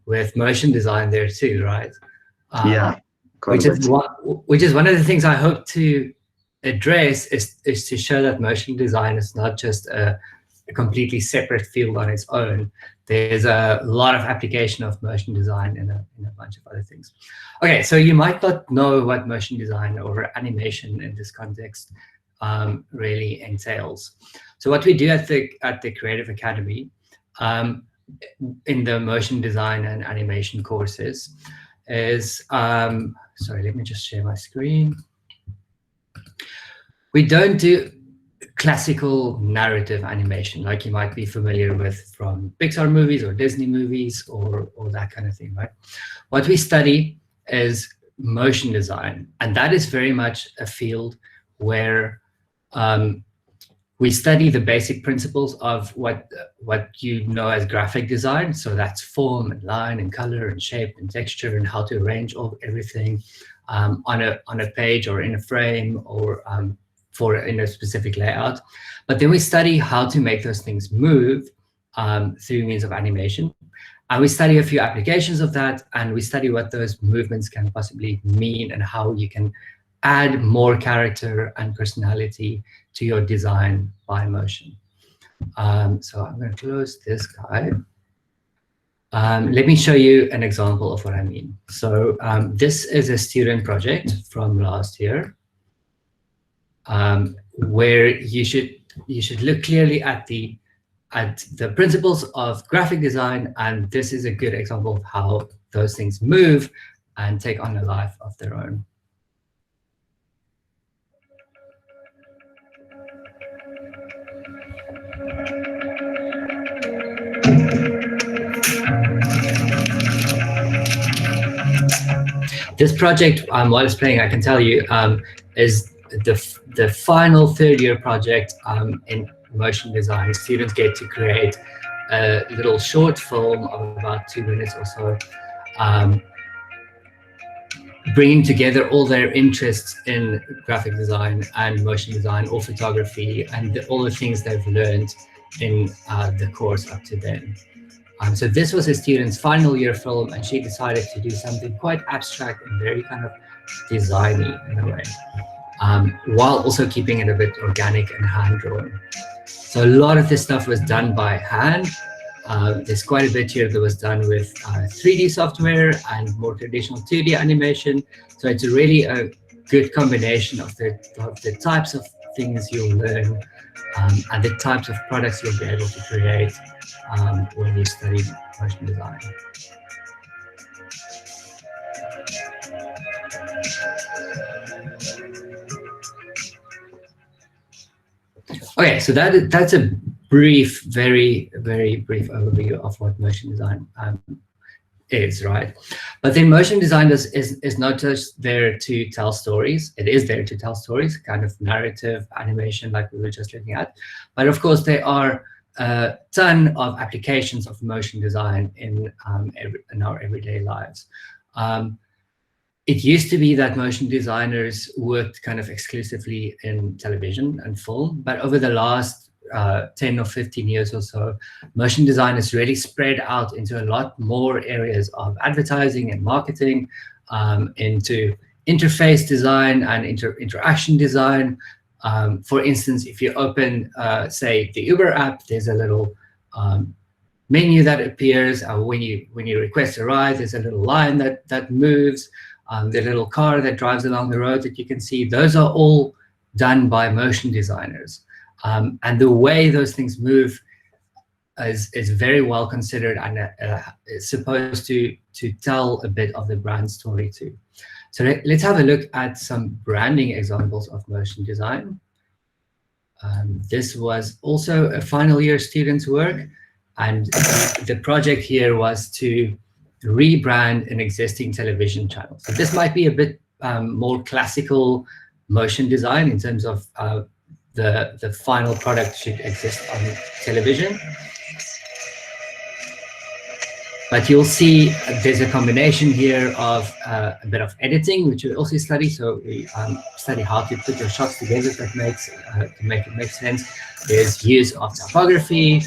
with motion design there too, right? Yeah, which is one of the things I hope to address is to show that motion design is not just a completely separate field on its own. There's a lot of application of motion design in a bunch of other things. Okay, so you might not know what motion design or animation in this context really entails. So what we do at the Creative Academy in the motion design and animation courses is, sorry, let me just share my screen. We don't do classical narrative animation like you might be familiar with from Pixar movies or Disney movies or that kind of thing, right? What we study is motion design, and that is very much a field where we study the basic principles of what you know as graphic design. So that's form and line and color and shape and texture and how to arrange everything on a page or in a frame or in a specific layout. But then we study how to make those things move through means of animation. And we study a few applications of that, and we study what those movements can possibly mean and how you can add more character and personality to your design by motion. So I'm going to close this guy. Let me show you an example of what I mean. So this is a student project from last year, where you should look clearly at the principles of graphic design, and this is a good example of how those things move and take on a life of their own. This project, while it's playing, I can tell you, is the final third-year project in motion design. Students get to create a little short film of about 2 minutes or so, bringing together all their interests in graphic design and motion design or photography and all the things they've learned in the course up to then. So this was a student's final year film, and she decided to do something quite abstract and very kind of designy in a way, while also keeping it a bit organic and hand-drawn. So a lot of this stuff was done by hand. There's quite a bit here that was done with 3D software and more traditional 2D animation. So it's really a good combination of the types of things you'll learn and the types of products you'll be able to create when you study motion design. Okay, so that's a brief, very brief overview of what motion design is, right? But then motion design is not just there to tell stories. It is there to tell stories, kind of narrative animation like we were just looking at. But of course, there are a ton of applications of motion design in our everyday lives. It used to be that motion designers worked kind of exclusively in television and film, but over the last 10 or 15 years or so, motion design has really spread out into a lot more areas of advertising and marketing, into interface design and interaction design. For instance, if you open, say, the Uber app, there's a little menu that appears. When you request a ride, there's a little line that moves. The little car that drives along the road that you can see, those are all done by motion designers. And the way those things move is very well considered and is supposed to tell a bit of the brand story too. So let's have a look at some branding examples of motion design. This was also a final year student's work, and the project here was to rebrand an existing television channel. So this might be a bit more classical motion design in terms of the final product should exist on television. But you'll see there's a combination here of a bit of editing, which we also study. So we study how to put your shots together that makes to make it make sense. There's use of typography.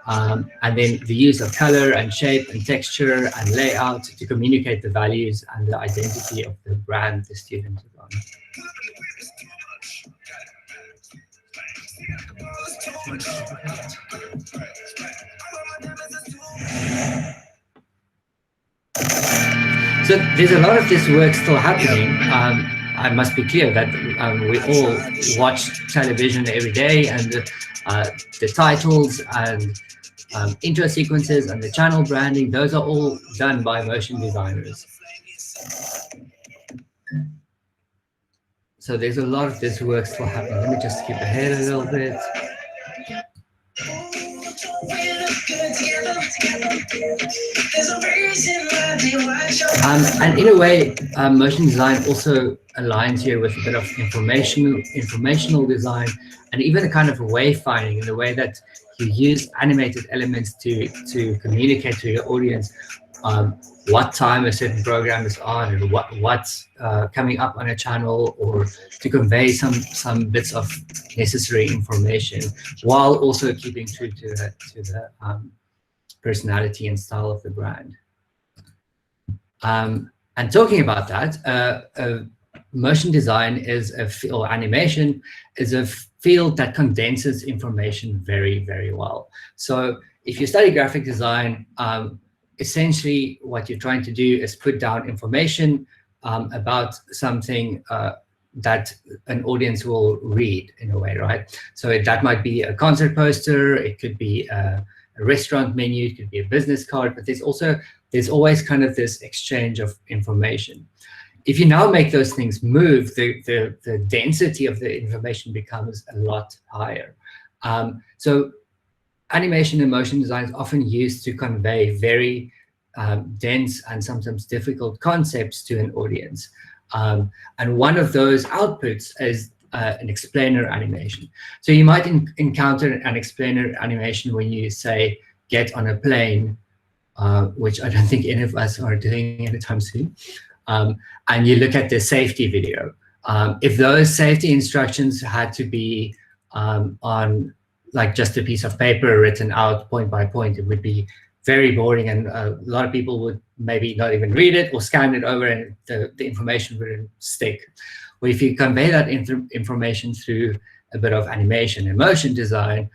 and then the use of color and shape and texture and layout to communicate the values and the identity of the brand the student is on. So there's a lot of this work still happening. I must be clear that we all watch television every day, and the titles and intro sequences and the channel branding, those are all done by motion designers. So there's a lot of this work still happening. Let me just skip ahead a little bit. And in a way, motion design also aligns here with a bit of informational design, and even a kind of wayfinding in the way that you use animated elements to communicate to your audience what time a certain program is on, and what's coming up on a channel, or to convey some bits of necessary information, while also keeping true to the personality and style of the brand. And talking about that, motion design or animation is a field that condenses information very, very well. So if you study graphic design, essentially what you're trying to do is put down information about something that an audience will read in a way, right? So that might be a concert poster, it could be a restaurant menu, it could be a business card, but there's always kind of this exchange of information. If you now make those things move, the density of the information becomes a lot higher. So animation and motion design is often used to convey very dense and sometimes difficult concepts to an audience. And one of those outputs is an explainer animation. So you might encounter an explainer animation when you say, get on a plane, which I don't think any of us are doing anytime soon. And you look at the safety video. If those safety instructions had to be on like just a piece of paper written out point by point, it would be very boring, and a lot of people would maybe not even read it or scan it over, and the information wouldn't stick. Well, if you convey that information through a bit of animation and motion design,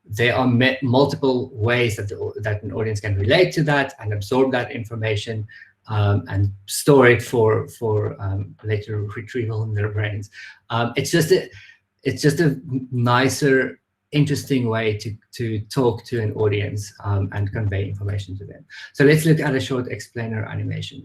there are multiple ways that an audience can relate to that and absorb that information and store it for later retrieval in their brains. It's just a nicer, interesting way to talk to an audience and convey information to them. So let's look at a short explainer animation.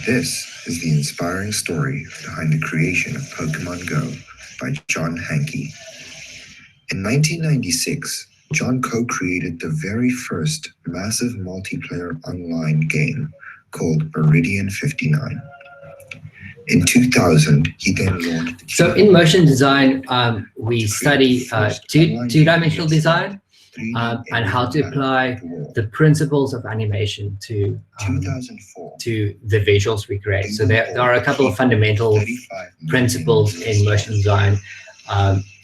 This is the inspiring story behind the creation of Pokemon Go by John Hanke. In 1996, John co-created the very first massive multiplayer online game called Meridian 59. In 2000, he then launched... So in motion design, we study two-dimensional design and how to apply the principles of animation to the visuals we create. So there are a couple of fundamental principles in motion design.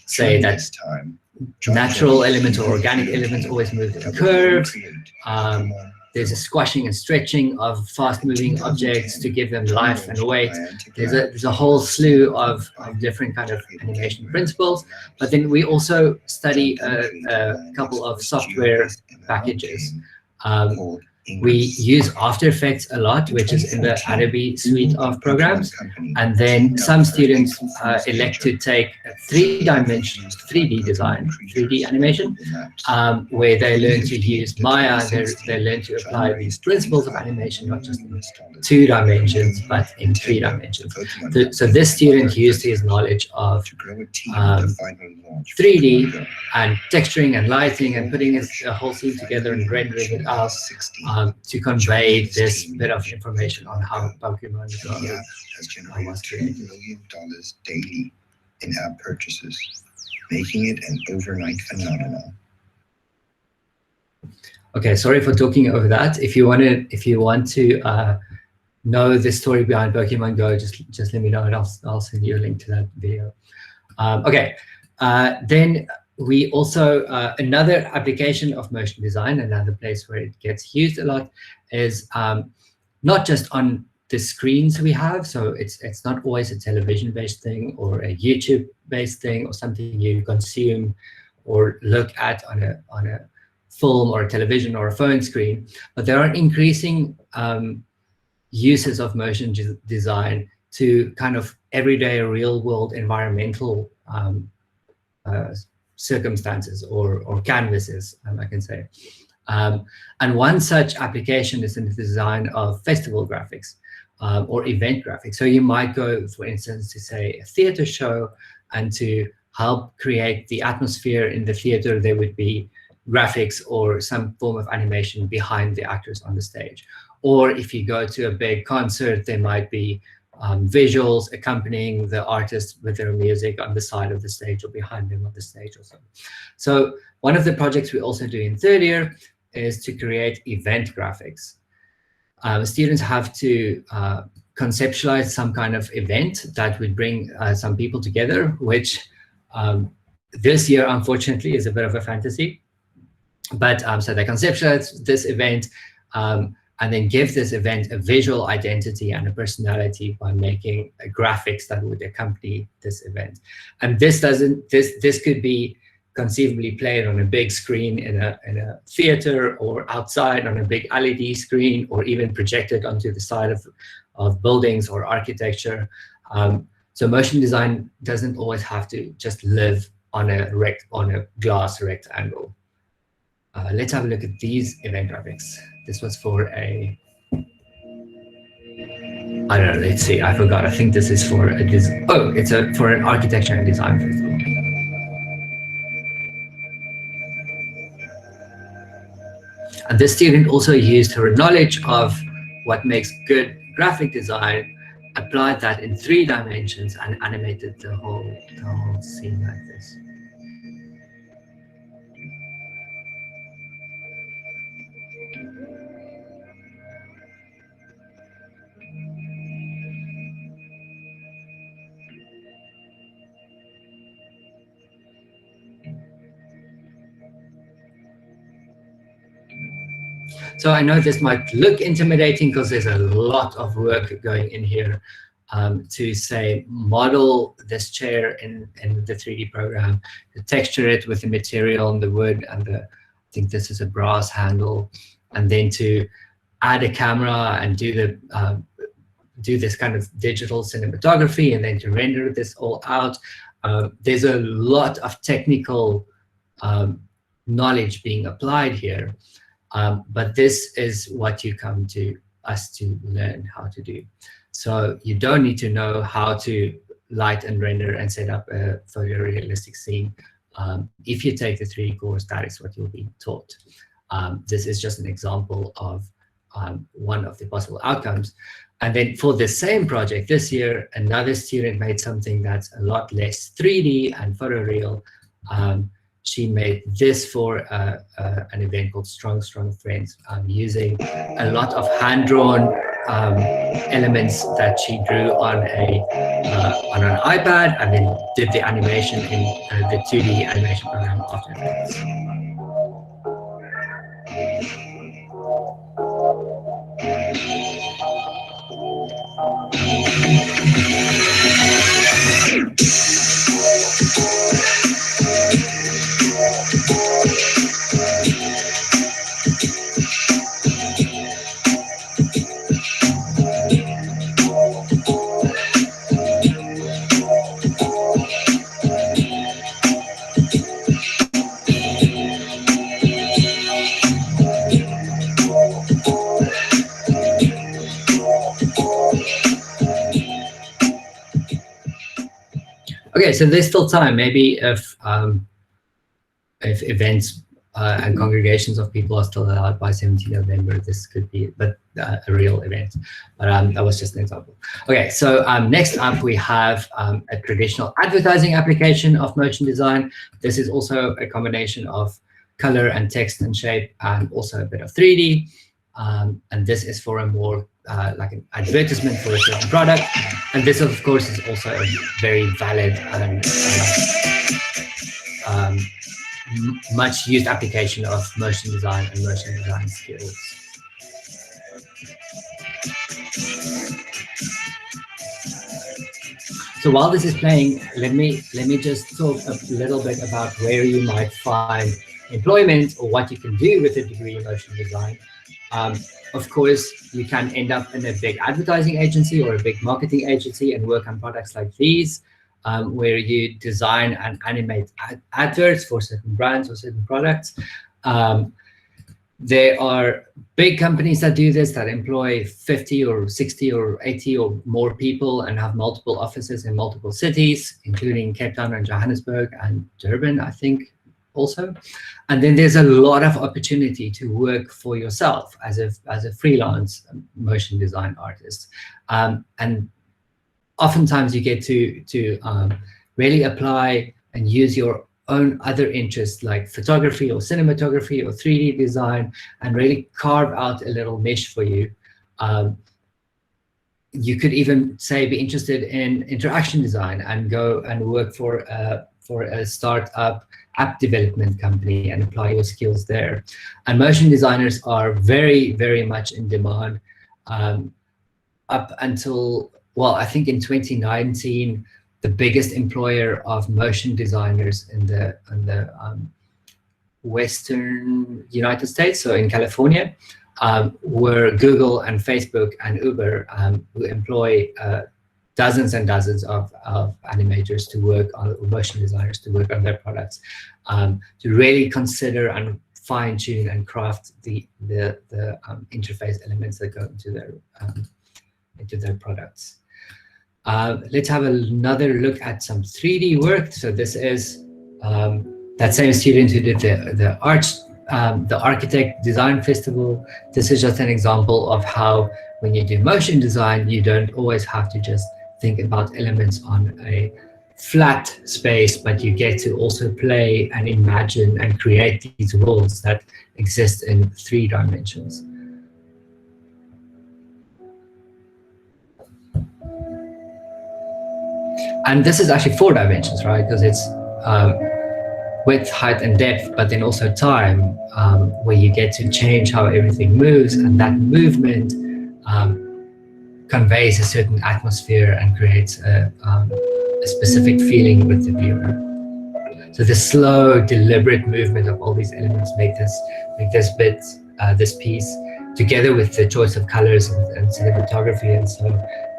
Say that natural elements or organic elements always move in curves. There's a squashing and stretching of fast-moving objects to give them life and weight. There's a whole slew of different kind of animation principles. But then we also study a couple of software packages. We use After Effects a lot, which is in the Adobe suite of programs. And then some students elect to take a 3D design, 3D animation, where they learn to use Maya. They learn to apply these principles of animation, not just in 2 dimensions, but in 3 dimensions. So this student used his knowledge of 3D and texturing and lighting and putting a whole scene together and rendering it out to convey this bit of information on how Pokemon Go has generated $3 million daily in app purchases, making it an overnight phenomenon. Okay, sorry for talking over that. If you want to know the story behind Pokemon Go, just let me know and I'll send you a link to that video. Okay, then we also, another application of motion design, another place where it gets used a lot is not just on the screens we have. So it's not always a television-based thing or a YouTube-based thing or something you consume or look at on a film or a television or a phone screen, but there are increasing uses of motion design to kind of everyday real-world environmental circumstances or canvases, I can say. And one such application is in the design of festival graphics or event graphics. So you might go, for instance, to say a theater show, and to help create the atmosphere in the theater, there would be graphics or some form of animation behind the actors on the stage. Or if you go to a big concert, there might be visuals accompanying the artists with their music on the side of the stage or behind them on the stage or something. So one of the projects we also do in third year is to create event graphics. Students have to conceptualize some kind of event that would bring some people together, which this year, unfortunately, is a bit of a fantasy. But so they conceptualize this event and then give this event a visual identity and a personality by making graphics that would accompany this event. And this could be conceivably played on a big screen in a theater, or outside on a big LED screen, or even projected onto the side of buildings or architecture. So motion design doesn't always have to just live on a glass rectangle. Let's have a look at these event graphics. This was for I don't know, let's see, I forgot. I think this is for it's for an architecture and design festival. And this student also used her knowledge of what makes good graphic design, applied that in 3 dimensions, and animated the whole scene like this. So I know this might look intimidating because there's a lot of work going in here to say model this chair in the 3D program, to texture it with the material and the wood, and I think this is a brass handle, and then to add a camera and do this kind of digital cinematography, and then to render this all out. There's a lot of technical knowledge being applied here. But this is what you come to us to learn how to do. So you don't need to know how to light and render and set up a photorealistic scene. If you take the 3D course, that is what you'll be taught. This is just an example of one of the possible outcomes. And then for the same project this year, another student made something that's a lot less 3D and photoreal. She made this for an event called Strong Friends, using a lot of hand-drawn elements that she drew on an iPad, and then did the animation in the 2D animation program After Effects. Okay, so there's still time. Maybe if events and congregations of people are still allowed by 17 November, this could be a real event. But that was just an example. Okay, so next up we have a traditional advertising application of motion design. This is also a combination of color and text and shape, and also a bit of 3D. And this is for a more like an advertisement for a certain product. And this, of course, is also a very valid and much used application of motion design and motion design skills. So while this is playing, let me just talk a little bit about where you might find employment or what you can do with a degree in motion design. Of course, you can end up in a big advertising agency or a big marketing agency and work on products like these, where you design and animate adverts for certain brands or certain products. There are big companies that do this, that employ 50 or 60 or 80 or more people and have multiple offices in multiple cities, including Cape Town and Johannesburg and Durban, I think, also. And then there's a lot of opportunity to work for yourself as a freelance motion design artist. And oftentimes you get to really apply and use your own other interests like photography or cinematography or 3D design and really carve out a little niche for you. You could even say be interested in interaction design and go and work for a startup app development company and apply your skills there. And motion designers are very, very much in demand up until, well, I think in 2019, the biggest employer of motion designers in the Western United States, so in California, were Google and Facebook and Uber, who employ dozens and dozens of animators to work on, motion designers to work on their products, to really consider and fine tune and craft the interface elements that go into their products. Let's have another look at some 3D work. So this is that same student who did the Architect Design Festival. This is just an example of how when you do motion design, you don't always have to just think about elements on a flat space, but you get to also play and imagine and create these worlds that exist in 3 dimensions. And this is actually 4 dimensions, right? Because it's width, height, and depth, but then also time, where you get to change how everything moves, and that movement conveys a certain atmosphere and creates a specific feeling with the viewer. So the slow, deliberate movement of all these elements make this piece, together with the choice of colors and cinematography, and so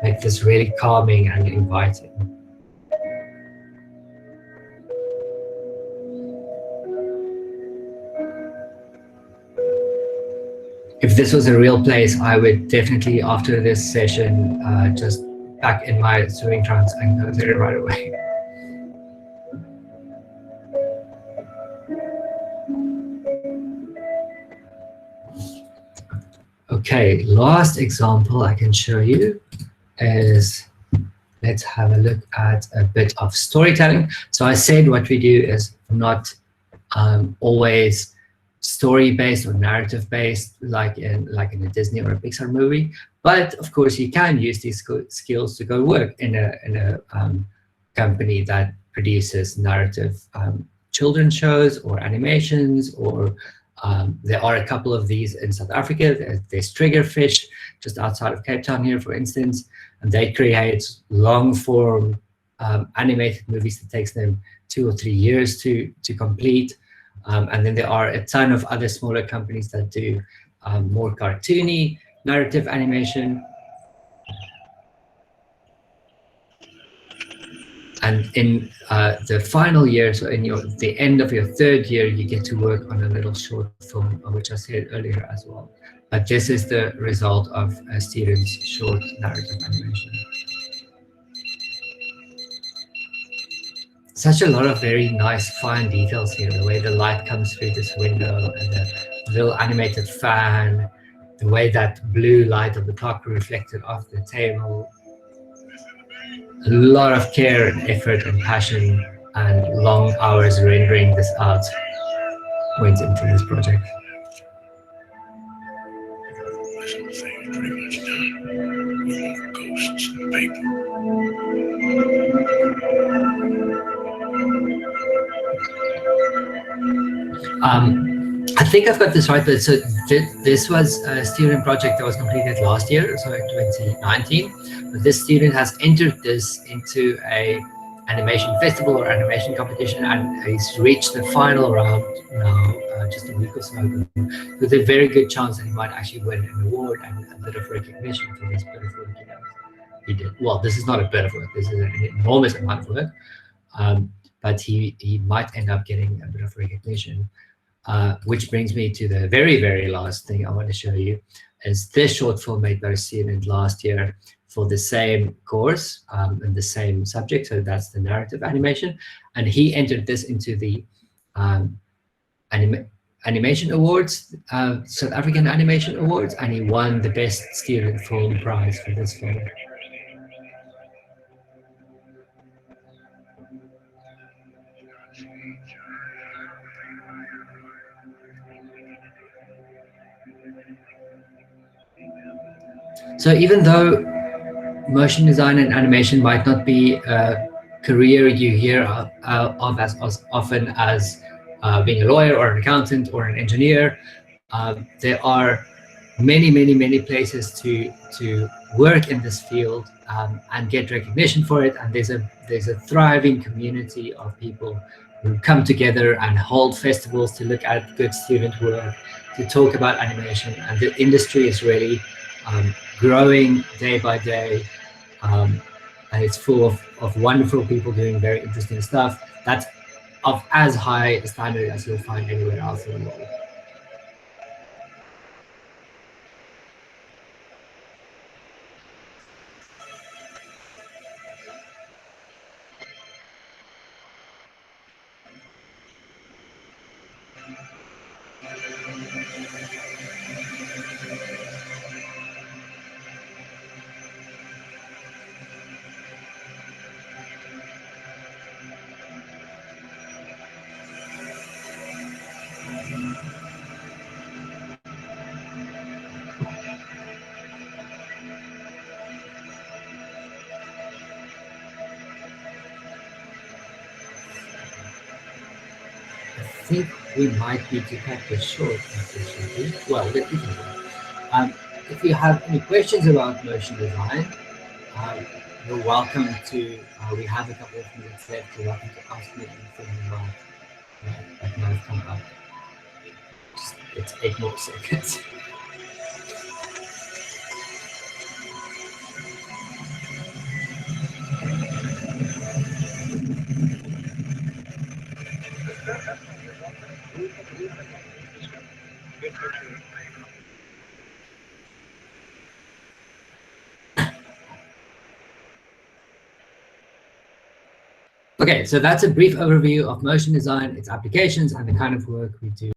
make this really calming and inviting. If this was a real place, I would definitely, after this session, just back in my swimming trunks and go there right away. Okay, last example I can show you is, let's have a look at a bit of storytelling. So I said what we do is not always story-based or narrative-based, like in a Disney or a Pixar movie. But of course, you can use these skills to go work in a company that produces narrative children's shows or animations, or there are a couple of these in South Africa. There's Triggerfish, just outside of Cape Town here, for instance, and they create long-form animated movies that takes them 2 or 3 years to complete. And then there are a ton of other smaller companies that do more cartoony narrative animation. And in the final year, so in the end of your 3rd year, you get to work on a little short film, which I said earlier as well. But this is the result of a student's short narrative animation. Such a lot of very nice fine details here, the way the light comes through this window and the little animated fan, the way that blue light of the clock reflected off the table. A lot of care and effort and passion and long hours rendering this out went into this project. Pretty much done. Ghosts and paper. I think I've got this right, but so this was a student project that was completed last year, so in 2019. But this student has entered this into a animation festival or animation competition, and he's reached the final round now, just a week or so ago, with a very good chance that he might actually win an award and a bit of recognition for this bit of work he did. Well, this is not a bit of work, this is an enormous amount of work, but he might end up getting a bit of recognition. Which brings me to the very, very last thing I want to show you, is this short film made by a student last year for the same course and the same subject. So that's the narrative animation. And he entered this into the Animation Awards, South African Animation Awards, and he won the Best Student Film Prize for this film. So even though motion design and animation might not be a career you hear of as often as being a lawyer or an accountant or an engineer, there are many places to work in this field and get recognition for it. And there's a thriving community of people who come together and hold festivals to look at good student work, to talk about animation. And the industry is really growing day by day, and it's full of wonderful people doing very interesting stuff that's of as high a standard as you'll find anywhere else in the world. I think we might need to cut this short, unfortunately. Well, let me know. If you have any questions about motion design, you're welcome to, we have a couple of minutes left, you're welcome to ask me anything that might have come up. Just, it's 8 more seconds. Okay, so that's a brief overview of motion design, its applications, and the kind of work we do.